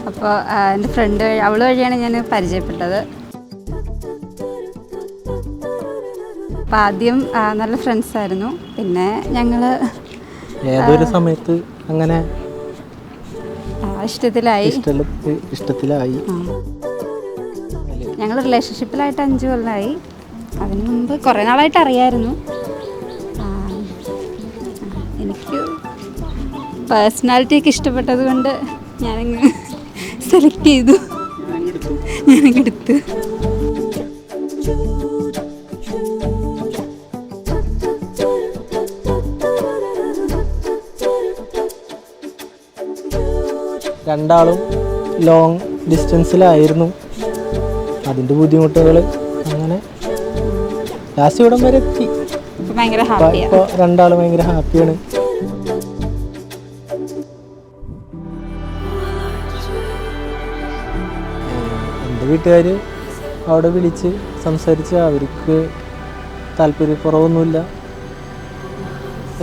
അപ്പോൾ എൻ്റെ ഫ്രണ്ട് അവൾ വഴിയാണ് ഞാൻ പരിചയപ്പെട്ടത്. അപ്പം ആദ്യം നല്ല ഫ്രണ്ട്സായിരുന്നു. പിന്നെ ഞങ്ങൾ ഏതൊരു സമയത്ത് അങ്ങനെ ഇഷ്ടത്തിലായി. ഞങ്ങൾ റിലേഷൻഷിപ്പിലായിട്ട് 5 കൊല്ലമായി. അതിന് മുമ്പ് കുറേ നാളായിട്ട് അറിയായിരുന്നു. എനിക്ക് പേഴ്സണാലിറ്റിയൊക്കെ ഇഷ്ടപ്പെട്ടത് കൊണ്ട് ഞാനങ്ങ് സെലക്ട് ചെയ്തു. ഞാനങ്ങെടുത്ത്. രണ്ടാളും ലോങ് ഡിസ്റ്റൻസിലായിരുന്നു. അതിൻ്റെ ബുദ്ധിമുട്ടുകൾ അങ്ങനെ ലാസ്റ്റ് ഇവിടം വരെ എത്തി. ഇപ്പോൾ രണ്ടാളും ഭയങ്കര ഹാപ്പിയാണ്. എൻ്റെ വീട്ടുകാർ അവിടെ വിളിച്ച് സംസാരിച്ച് അവർക്ക് താല്പര്യക്കുറവൊന്നുമില്ല.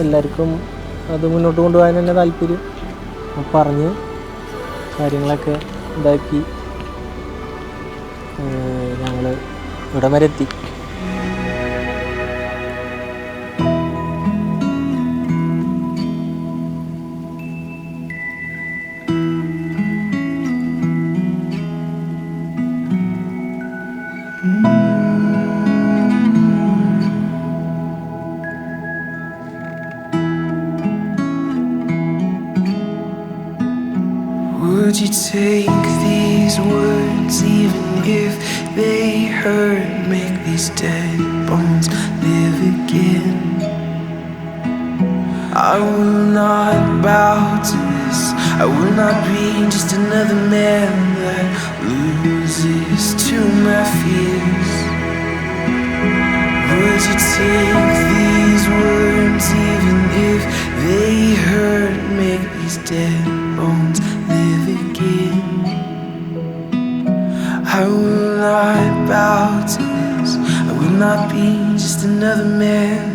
എല്ലാവർക്കും അത് മുന്നോട്ട് കൊണ്ടുപോകാൻ തന്നെ താല്പര്യം. പറഞ്ഞ് കാര്യങ്ങളൊക്കെ ഇതാക്കി ഞങ്ങൾ ഇവിടം വരെ എത്തി. Would you take these words even if they hurt? Make these dead bones live again. I will not bow to this. I will not be just another man that loses to my fears. Would you take these words even if they hurt? Make these dead bones live again. I will not bow to this. I will not be just another man